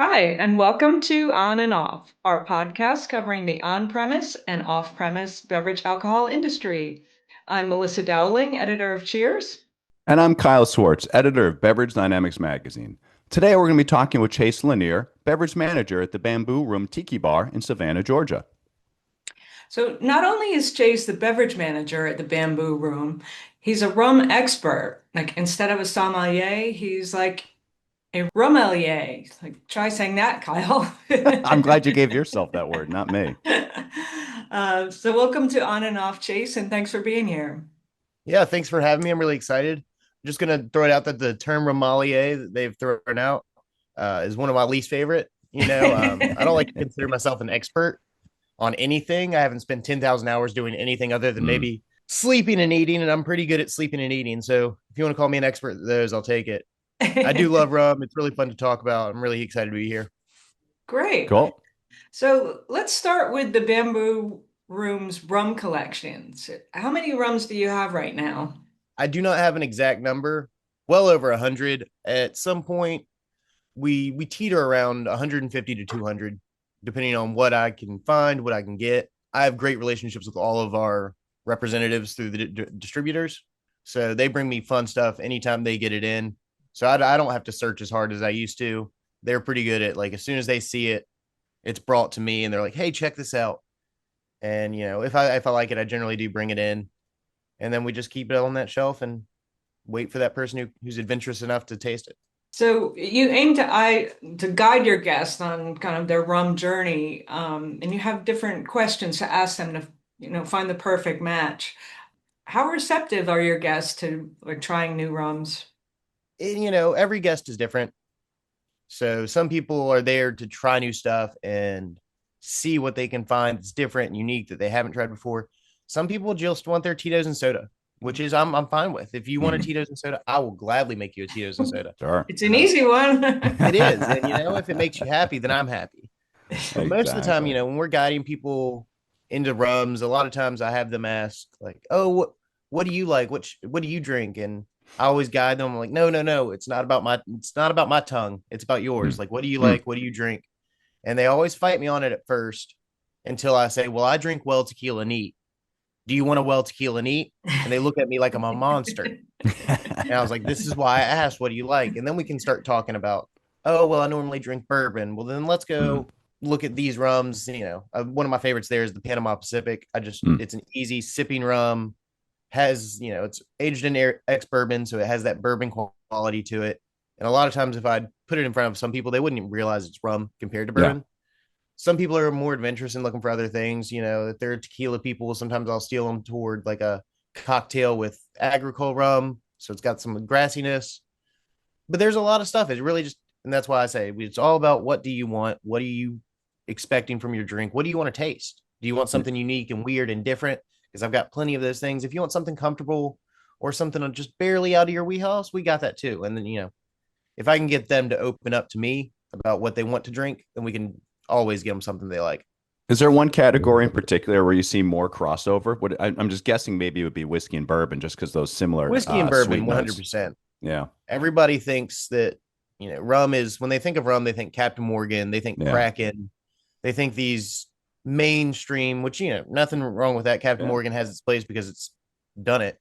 Hi, and welcome to On and Off, our podcast covering the on-premise and off-premise beverage alcohol industry. I'm Melissa Dowling, editor of Cheers. And I'm Kyle Swartz, editor of Beverage Dynamics magazine. Today we're going to be talking with Chase Lanier, beverage manager at the Bamboo Room Tiki Bar in Savannah, Georgia. So, not only is Chase the beverage manager at the Bamboo Room, he's a rum expert. Like, instead of a sommelier, he's like a rummelier. Like, try saying that, Kyle. I'm glad you gave yourself that word, not me. So, welcome to On and Off, Chase, and thanks for being here. Yeah, thanks for having me. I'm really excited. I'm just gonna throw it out that the term Ramalier that they've thrown out is one of my least favorite. I don't like to consider myself an expert on anything. I haven't spent 10,000 hours doing anything other than Mm. maybe sleeping and eating, and I'm pretty good at sleeping and eating. So if you want to call me an expert at those, I'll take it. I do love rum. It's really fun to talk about. I'm really excited to be here. Great. Cool. So let's start with the Bamboo Room's rum collections. How many rums do you have right now? I do not have an exact number. Well over 100. At some point, we teeter around 150 to 200 depending on what I can find, what I can get. I have great relationships with all of our representatives through the distributors, so they bring me fun stuff anytime they get it in. So I don't have to search as hard as I used to. They're pretty good at, like, as soon as they see it, it's brought to me and they're like, hey, check this out. And if I like it, I generally do bring it in, and then we just keep it on that shelf and wait for that person who's adventurous enough to taste it. So you aim to guide your guests on kind of their rum journey, and you have different questions to ask them to, find the perfect match. How receptive are your guests to like trying new rums? And, every guest is different. So some people are there to try new stuff and see what they can find that's different and unique that they haven't tried before. Some people just want their Tito's and soda, which is I'm fine with. If you want a Mm. Tito's and soda, I will gladly make you a Tito's and soda. Sure. It's an easy one. It is, and if it makes you happy, then I'm happy. But most of the time, Exactly. when we're guiding people into rums, a lot of times I have them ask like, "Oh, what do you like? What do you drink?" And I always guide them. I'm like, no, no, no. It's not about my tongue. It's about yours. Mm. Like, what do you Mm. like? What do you drink? And they always fight me on it at first until I say, well, I drink well tequila neat. Do you want a well tequila neat? And they look at me like I'm a monster. And I was like, this is why I asked, what do you like? And then we can start talking about, oh, well, I normally drink bourbon. Well, then let's Mm. go look at these rums. One of my favorites there is the Panama Pacific. Mm. It's an easy sipping rum, has, it's aged in ex bourbon. So it has that bourbon quality to it. And a lot of times, if I put it in front of some people, they wouldn't even realize it's rum compared to Yeah. bourbon. Some people are more adventurous and looking for other things. If they're tequila people, sometimes I'll steal them toward like a cocktail with agricole rum. So it's got some grassiness, but there's a lot of stuff. It's really just, and that's why I say it's all about what do you want? What are you expecting from your drink? What do you want to taste? Do you want something unique and weird and different? Because I've got plenty of those things. If you want something comfortable or something just barely out of your wheelhouse, we got that too. And then, if I can get them to open up to me about what they want to drink, then we can always get them something they like. Is there one category in particular where you see more crossover? I'm just guessing maybe it would be whiskey and bourbon just because those similar Whiskey and sweet bourbon, notes. 100%. Yeah. Everybody thinks that, rum is, when they think of rum, they think Captain Morgan, they think Yeah. Kraken, they think these mainstream, which, nothing wrong with that. Captain Yeah. Morgan has its place because it's done it.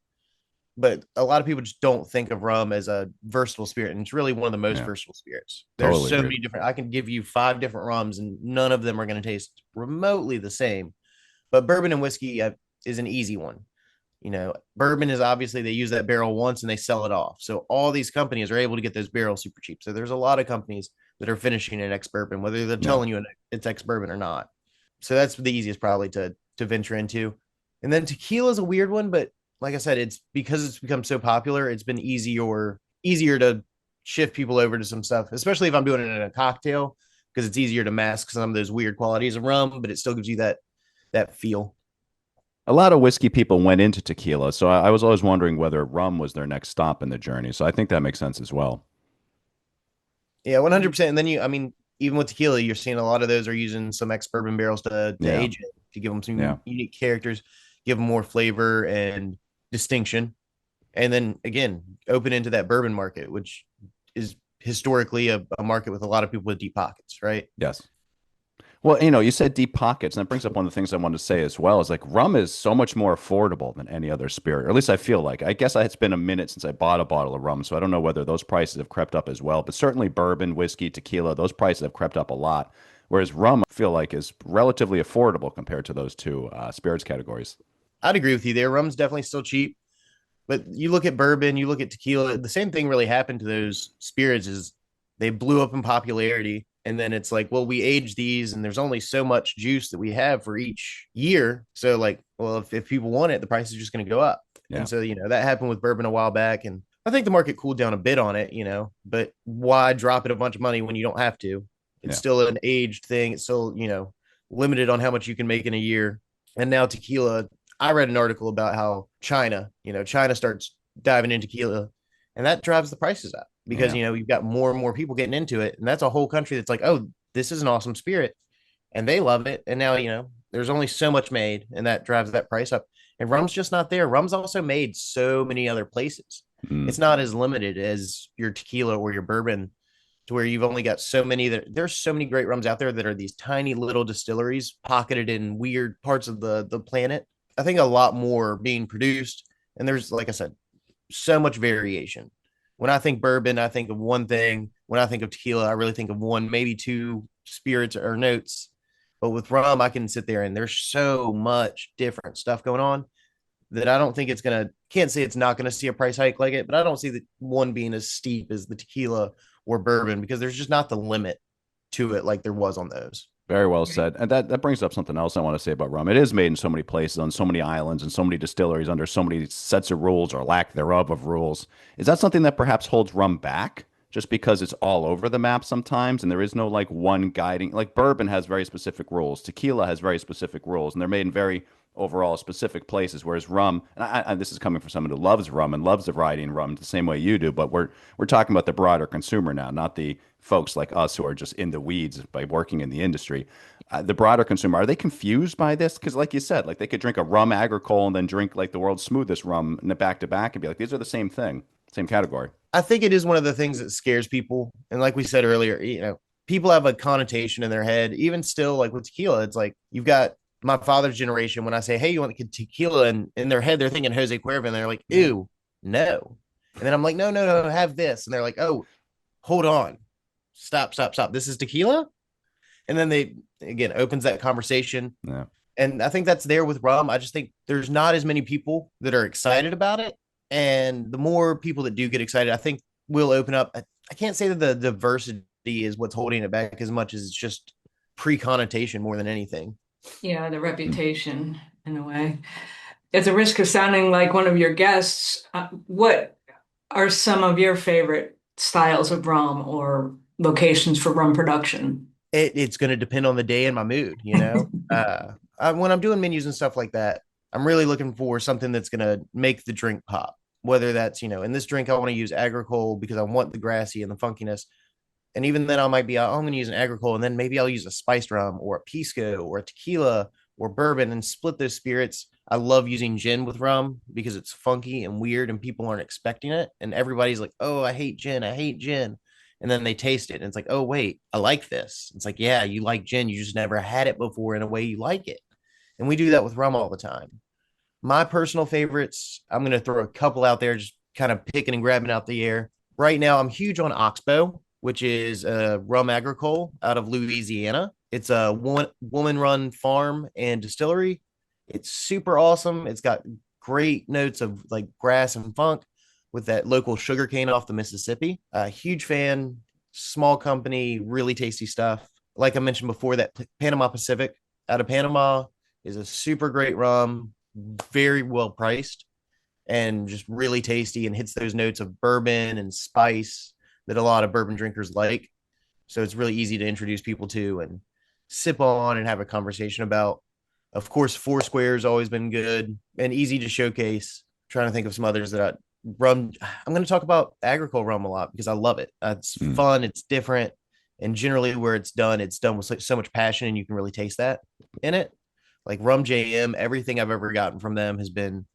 But a lot of people just don't think of rum as a versatile spirit. And it's really one of the most Yeah. versatile spirits. There's Totally so agree. many different, I can give you 5 different rums and none of them are going to taste remotely the same. But bourbon and whiskey is an easy one. Bourbon is obviously they use that barrel once and they sell it off. So all these companies are able to get those barrels super cheap. So there's a lot of companies that are finishing an ex bourbon, whether they're Yeah. telling you it's ex bourbon or not. So that's the easiest probably to venture into. And then tequila is a weird one, but like I said, it's because it's become so popular, it's been easier to shift people over to some stuff, especially if I'm doing it in a cocktail, because it's easier to mask some of those weird qualities of rum, but it still gives you that feel. A lot of whiskey people went into tequila, so I was always wondering whether rum was their next stop in the journey. So I think that makes sense as well. Yeah, 100%. And then I mean, even with tequila, you're seeing a lot of those are using some ex bourbon barrels to Yeah. age it, to give them Yeah. some unique characters, give them more flavor and distinction. And then again, open into that bourbon market, which is historically a market with a lot of people with deep pockets, right? Yes. Well, you said deep pockets, and that brings up one of the things I wanted to say as well. Is like rum is so much more affordable than any other spirit, or at least I feel like. I guess it's been a minute since I bought a bottle of rum, so I don't know whether those prices have crept up as well. But certainly bourbon, whiskey, tequila, those prices have crept up a lot. Whereas rum, I feel like, is relatively affordable compared to those two spirits categories. I'd agree with you there. Rum's definitely still cheap, but you look at bourbon, you look at tequila, the same thing really happened to those spirits is they blew up in popularity. And then it's like, well, we age these and there's only so much juice that we have for each year. So like, well, if people want it, the price is just going to go up. Yeah, And so, that happened with bourbon a while back. And I think the market cooled down a bit on it, but why drop it a bunch of money when you don't have to? It's yeah, still an aged thing. It's still, limited on how much you can make in a year. And now tequila, I read an article about how China starts diving into tequila and that drives the prices up because, yeah, you've got more and more people getting into it. And that's a whole country that's like, oh, this is an awesome spirit. And they love it. And now, there's only so much made and that drives that price up. And rum's just not there. Rum's also made so many other places. mm, It's not as limited as your tequila or your bourbon to where you've only got so many that there's so many great rums out there that are these tiny little distilleries pocketed in weird parts of the planet. I think a lot more being produced. And there's, like I said, so much variation. When I think bourbon, I think of one thing. When I think of tequila, I really think of one, maybe two spirits or notes. But with rum, I can sit there and there's so much different stuff going on that I don't think can't say it's not gonna see a price hike like it, but I don't see the one being as steep as the tequila or bourbon because there's just not the limit to it like there was on those. very well said. And that brings up something else I want to say about rum. It is made in so many places, on so many islands, and so many distilleries under so many sets of rules or lack thereof of rules. Is that something that perhaps holds rum back? Just because it's all over the map sometimes, and there is no like one guiding. Like bourbon has very specific rules, tequila has very specific rules, and they're made in very overall specific places. Whereas rum, and this is coming from someone who loves rum and loves the variety in rum the same way you do, but we're talking about the broader consumer now, not the folks like us who are just in the weeds by working in the industry. The broader consumer, are they confused by this? Because, like you said, like they could drink a rum agricole and then drink like the world's smoothest rum back to back and be like, these are the same thing, same category. I think it is one of the things that scares people. And like we said earlier, people have a connotation in their head. Even still, like with tequila, it's like you've got my father's generation. When I say, "Hey, you want tequila?" and in their head, they're thinking Jose Cuervo, and they're like, "Ew, no." And then I'm like, "No, no, no, have this." And they're like, "Oh, hold on, stop, stop, stop. This is tequila." And then they again opens that conversation. Yeah. And I think that's there with rum. I just think there's not as many people that are excited about it. And the more people that do get excited, I think will open up. I can't say that the diversity is what's holding it back as much as it's just pre-connotation more than anything. Yeah, the Mm. reputation in a way. At the risk of sounding like one of your guests, what are some of your favorite styles of rum or locations for rum production? It's going to depend on the day and my mood, when I'm doing menus and stuff like that, I'm really looking for something that's going to make the drink pop. Whether that's, in this drink, I want to use agricole because I want the grassy and the funkiness. And even then, I might be, I'm going to use an agricole and then maybe I'll use a spiced rum or a pisco or a tequila or bourbon and split those spirits. I love using gin with rum because it's funky and weird and people aren't expecting it. And everybody's like, oh, I hate gin. I hate gin. And then they taste it and it's like, oh, wait, I like this. It's like, yeah, you like gin. You just never had it before in a way you like it. And we do that with rum all the time. My personal favorites, I'm going to throw a couple out there, just kind of picking and grabbing out the air. Right now, I'm huge on Oxbow, which is a rum agricole out of Louisiana. It's a woman run farm and distillery. It's super awesome. It's got great notes of like grass and funk with that local sugarcane off the Mississippi. A huge fan, small company, really tasty stuff. Like I mentioned before, that Panama Pacific out of Panama is a super great rum, very well priced and just really tasty and hits those notes of bourbon and spice that a lot of bourbon drinkers like. So it's really easy to introduce people to and sip on and have a conversation about. Of course, Foursquare has always been good and easy to showcase. I'm trying to think of some others that rum. I'm going to talk about agricole rum a lot because I love it. It's Mm. fun, it's different, and generally where it's done with so much passion, and you can really taste that in it. Like Rum JM, everything I've ever gotten from them has been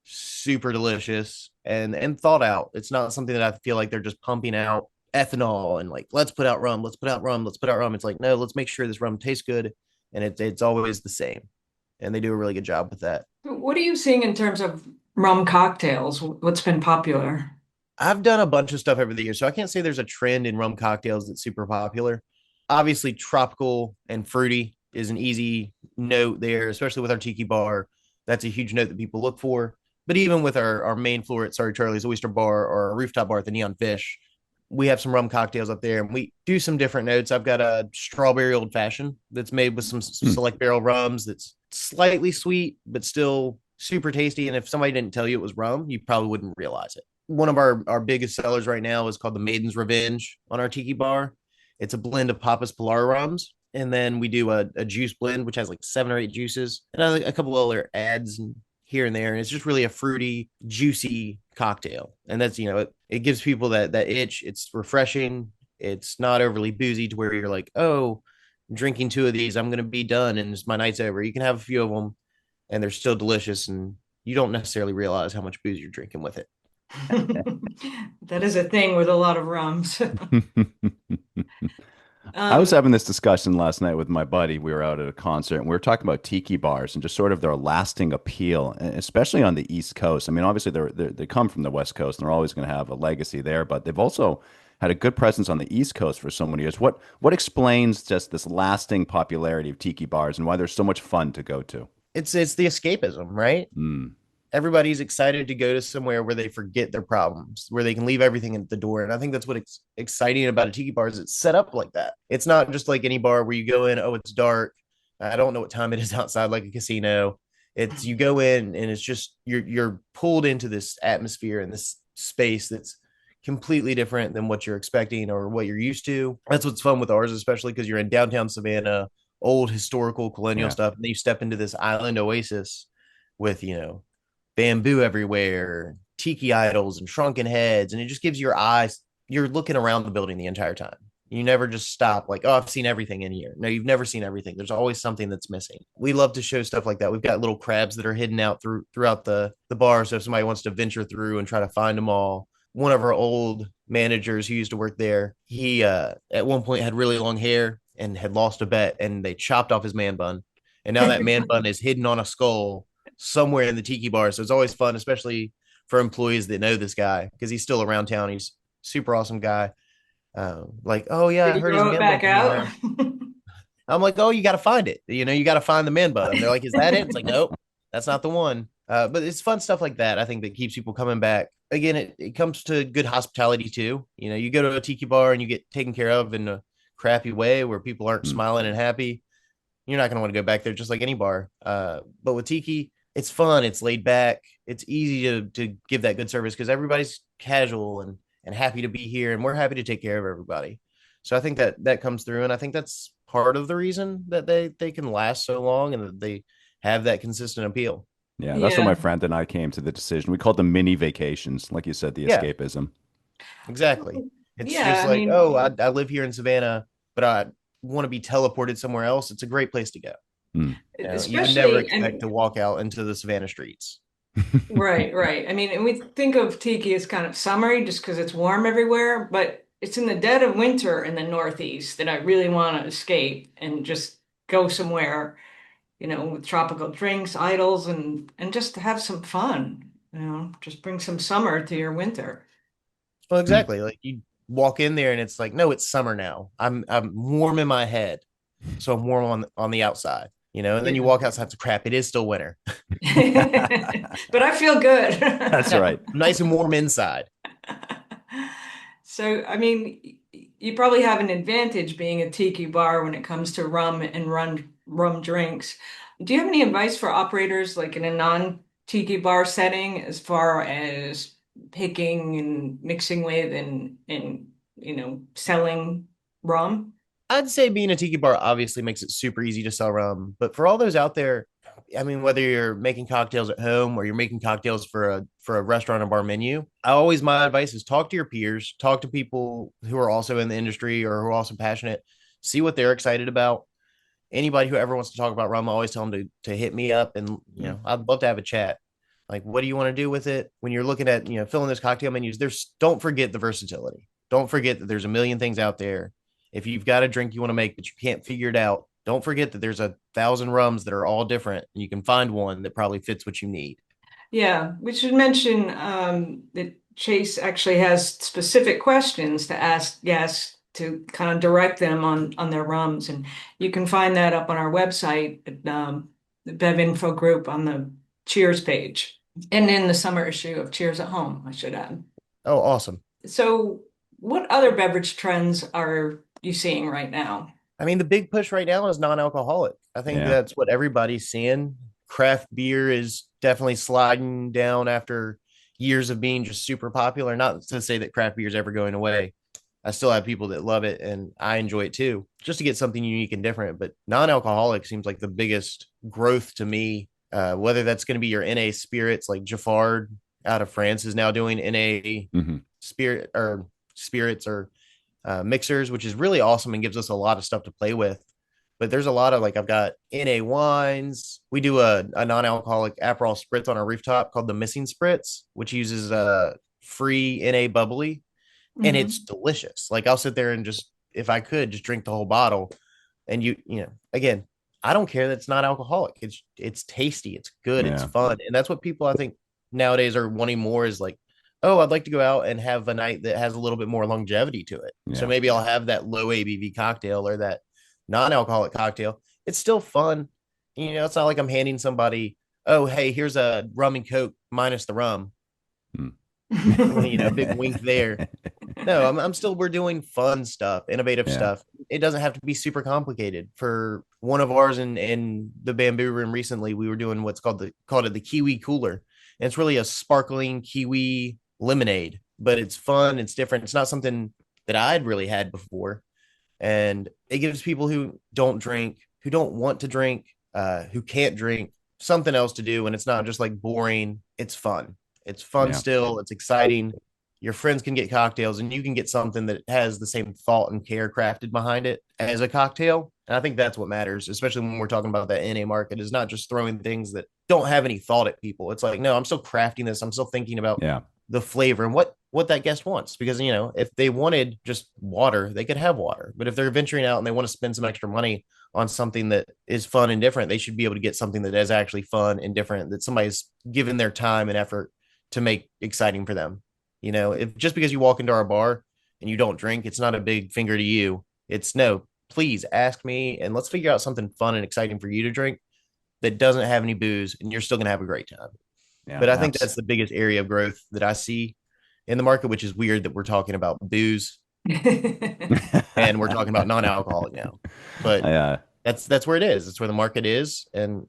super delicious and thought out. It's not something that I feel like they're just pumping out ethanol and like, let's put out rum, let's put out rum, let's put out rum. It's like, no, let's make sure this rum tastes good. And it's always the same. And they do a really good job with that. What are you seeing in terms of rum cocktails? What's been popular? I've done a bunch of stuff over the years, so I can't say there's a trend in rum cocktails that's super popular. Obviously, tropical and fruity is an easy note there, especially with our tiki bar. That's a huge note that people look for. But even with our main floor at Sorry Charlie's Oyster Bar or our rooftop bar at the Neon Fish, we have some rum cocktails up there and we do some different notes. I've got a strawberry old fashioned that's made with some Hmm. select barrel rums that's slightly sweet, but still super tasty. And if somebody didn't tell you it was rum, you probably wouldn't realize it. One of our biggest sellers right now is called the Maiden's Revenge on our tiki bar. It's a blend of Papa's Pilar rums. And then we do a juice blend, which has like 7 or 8 juices and a couple other ads and here and there. And it's just really a fruity, juicy cocktail. And that's, it gives people that itch. It's refreshing. It's not overly boozy to where you're like, oh, drinking 2 of these, I'm going to be done and my night's over. You can have a few of them and they're still delicious. And you don't necessarily realize how much booze you're drinking with it. That is a thing with a lot of rums. I was Um, having this discussion last night with my buddy. We were out at a concert and we were talking about tiki bars and just sort of their lasting appeal, especially on the East Coast. I mean, obviously they come from the West Coast and they're always going to have a legacy there, but they've also had a good presence on the East Coast for so many years. What explains just this lasting popularity of tiki bars and why they're so much fun to go to? It's the escapism, right? Mm, Everybody's excited to go to somewhere where they forget their problems, where they can leave everything at the door. And I think that's what's exciting about a tiki bar is it's set up like that. It's not just like any bar where you go in, oh, it's dark. I don't know what time it is outside, like a casino. It's you go in and it's just you're pulled into this atmosphere and this space that's completely different than what you're expecting or what you're used to. That's what's fun with ours, especially because you're in downtown Savannah, old historical colonial yeah. stuff, and then you step into this island oasis with bamboo everywhere, tiki idols and shrunken heads, and it just gives your eyes. You're looking around the building the entire time. You never just stop like, oh, I've seen everything in here. No, you've never seen everything. There's always something that's missing. We love to show stuff like that. We've got little crabs that are hidden out throughout the bar. So if somebody wants to venture through and try to find them all, one of our old managers who used to work there, he at one point had really long hair and had lost a bet, and they chopped off his man bun, and now that man bun is hidden on a skull somewhere in the tiki bar. So it's always fun, especially for employees that know this guy because he's still around town. He's super awesome guy. Like, oh yeah, did I you heard his grow it man bun back can be out? around. I'm like, oh, you got to find it. You got to find the man bun. And they're like, is that it? It's like, nope, that's not the one. But it's fun stuff like that. I think that keeps people coming back. Again, it comes to good hospitality too. You go to a tiki bar and you get taken care of in a crappy way where people aren't Mm. smiling and happy. You're not going to want to go back there just like any bar. But with tiki, it's fun, it's laid back, it's easy to give that good service because everybody's casual and happy to be here, and we're happy to take care of everybody. So I think that comes through, and I think that's part of the reason that they can last so long and that they have that consistent appeal. Yeah, that's what my Yeah. friend and I came to the decision. We called them mini vacations, like you said, the Yeah, escapism. exactly. It's Yeah, just I like, oh, mean, I live here in Savannah, but I want to be teleported somewhere else. It's a great place to go. Mm. You would never especially, I expect to mean, walk out into the Savannah streets. right, right. I mean, and we think of tiki as kind of summery just because it's warm everywhere, but it's in the dead of winter in the Northeast that I really want to escape and just go somewhere, with tropical drinks, idols, and just have some fun, just bring some summer to your winter. Well, Mm. exactly. Like you walk in there and it's like, no, it's summer now. I'm warm in my head, so I'm warm on the outside. And then you Yeah. walk outside. So crap, it is still winter. But I feel good. That's Yeah, right. I'm nice and warm inside. So, I mean, you probably have an advantage being a tiki bar when it comes to rum and rum drinks. Do you have any advice for operators like in a non-tiki bar setting as far as picking and mixing with and selling rum? I'd say being a tiki bar obviously makes it super easy to sell rum, but for all those out there, I mean, whether you're making cocktails at home or you're making cocktails for a restaurant or bar menu, my advice is talk to your peers, talk to people who are also in the industry or who are also passionate, see what they're excited about. Anybody who ever wants to talk about rum, I always tell them to hit me up, and Mm. I'd love to have a chat. Like, what do you want to do with it when you're looking at filling those cocktail menus? Don't forget the versatility. Don't forget that there's a million things out there. If you've got a drink you want to make but you can't figure it out, don't forget that there's 1,000 rums that are all different, and you can find one that probably fits what you need. Yeah, we should mention that Chase actually has specific questions to ask guests to kind of direct them on their rums, and you can find that up on our website at the Bev Info group on the Cheers page, and in the summer issue of Cheers at Home, I should add. Oh, awesome. So, what other beverage trends are you seeing right now? I mean, the big push right now is non-alcoholic. I think Yeah. that's what everybody's seeing. Craft beer is definitely sliding down after years of being just super popular. Not to say that craft beer is ever going away. I still have people that love it and I enjoy it too, just to get something unique and different. But non-alcoholic seems like the biggest growth to me. Whether that's going to be your NA spirits, like Jaffard out of France is now doing NA Hmm. spirit or spirits or mixers, which is really awesome and gives us a lot of stuff to play with. But there's a lot of like I've got NA wines. We do a non-alcoholic Aperol spritz on our rooftop called the Missing Spritz, which uses free NA bubbly, and it's Hmm. delicious. Like I'll sit there and just if I could just drink the whole bottle. And again, I don't care that it's not alcoholic. It's tasty, it's good, it's Yeah. fun, and that's what people I think nowadays are wanting more is like, oh, I'd like to go out and have a night that has a little bit more longevity to it. So Yeah. maybe I'll have that low ABV cocktail or that non-alcoholic cocktail. It's still fun. It's not like I'm handing somebody, oh, hey, here's a rum and coke minus the rum. Hmm. Big wink there. No, I'm still we're doing fun stuff, innovative Yeah. stuff. It doesn't have to be super complicated. For one of ours in the Bamboo Room recently, we were doing what's called it the Kiwi Cooler. And it's really a sparkling kiwi lemonade, but it's fun, it's different. It's not something that I'd really had before. And it gives people who don't drink, who don't want to drink, who can't drink, something else to do. And it's not just like boring. It's fun. It's fun Yeah. still. It's exciting. Your friends can get cocktails and you can get something that has the same thought and care crafted behind it as a cocktail. And I think that's what matters, especially when we're talking about that NA market, is not just throwing things that don't have any thought at people. It's like, no, I'm still crafting this. I'm still thinking about Yeah. the flavor and what that guest wants. Because if they wanted just water, they could have water. But if they're venturing out and they want to spend some extra money on something that is fun and different, they should be able to get something that is actually fun and different that somebody's given their time and effort to make exciting for them. If just because you walk into our bar and you don't drink, it's not a big finger to you. It's no, please ask me and let's figure out something fun and exciting for you to drink that doesn't have any booze and you're still going to have a great time. Yeah. But I think that's the biggest area of growth that I see in the market, which is weird that we're talking about booze and we're talking about non-alcoholic now. But Yeah. that's where it is. That's where the market is. And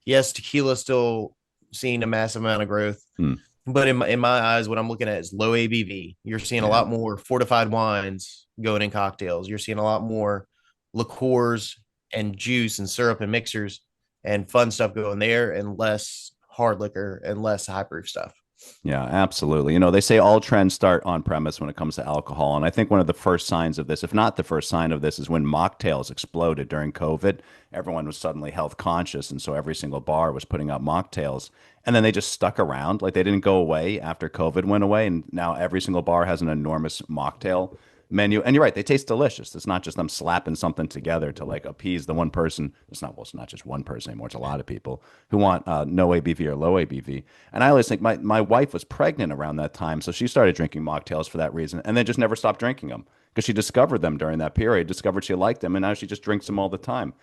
yes, tequila is still seeing a massive amount of growth. Hmm. But in my eyes, what I'm looking at is low ABV. You're seeing a Yeah. lot more fortified wines going in cocktails. You're seeing a lot more liqueurs and juice and syrup and mixers and fun stuff going there, and less hard liquor and less high proof stuff. Yeah, absolutely. They say all trends start on premise when it comes to alcohol. And I think one of the first signs of this, if not the first sign of this, is when mocktails exploded during COVID. Everyone was suddenly health conscious. And so every single bar was putting out mocktails. And then they just stuck around. Like they didn't go away after COVID went away. And now every single bar has an enormous mocktail menu. And you're right, they taste delicious. It's not just them slapping something together to like appease the one person. It's not just one person anymore. It's a lot of people who want no ABV or low ABV. And I always think my wife was pregnant around that time, so she started drinking mocktails for that reason, and then just never stopped drinking them because she discovered them during that period, discovered she liked them, and now she just drinks them all the time.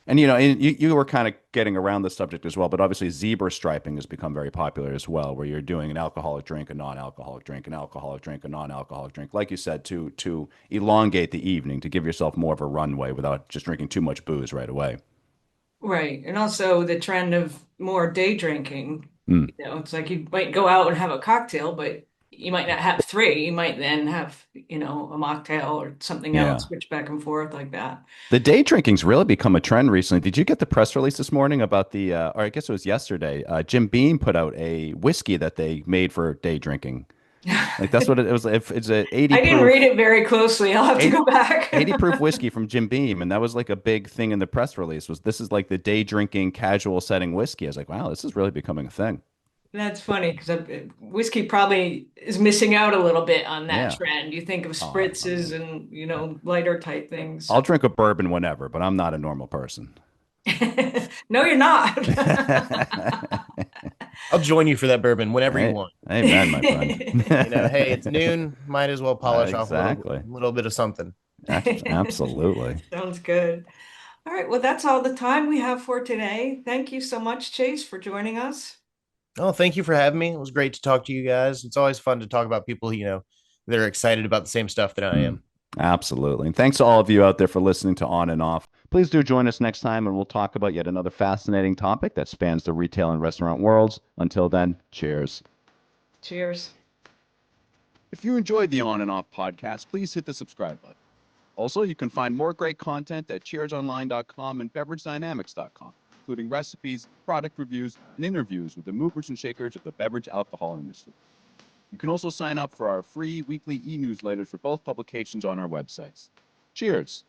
And you were kind of getting around the subject as well, but obviously zebra striping has become very popular as well, where you're doing an alcoholic drink, a non-alcoholic drink, an alcoholic drink, a non-alcoholic drink, like you said, to elongate the evening, to give yourself more of a runway without just drinking too much booze right away. Right. And also the trend of more day drinking. Mm, It's like you might go out and have a cocktail, but you might not have three. You might then have, a mocktail or something else, yeah. switch back and forth like that. The day drinking's really become a trend recently. Did you get the press release this morning about or I guess it was yesterday? Jim Beam put out a whiskey that they made for day drinking. Like that's what it was. If it's a 80 I didn't read proof, it very closely. I'll have to 80, go back. 80 proof whiskey from Jim Beam, and that was like a big thing in the press release. Was this is like the day drinking casual setting whiskey? I was like, wow, this is really becoming a thing. That's funny because whiskey probably is missing out a little bit on that Yeah. trend. You think of Oh, I spritzes mean, and, lighter type things. I'll drink a bourbon whenever, but I'm not a normal person. No, you're not. I'll join you for that bourbon whenever you Hey, want. amen, my friend. Hey, it's noon. Might as well polish off a Exactly. little bit of something. Absolutely. Sounds good. All right, well, that's all the time we have for today. Thank you so much, Chase, for joining us. Oh, thank you for having me. It was great to talk to you guys. It's always fun to talk about people, that are excited about the same stuff that I Mm, am. absolutely. And thanks to all of you out there for listening to On and Off. Please do join us next time, and we'll talk about yet another fascinating topic that spans the retail and restaurant worlds. Until then, cheers. Cheers. If you enjoyed the On and Off podcast, please hit the subscribe button. Also, you can find more great content at cheersonline.com and beveragedynamics.com, including recipes, product reviews, and interviews with the movers and shakers of the beverage alcohol industry. You can also sign up for our free weekly e-newsletters for both publications on our websites. Cheers!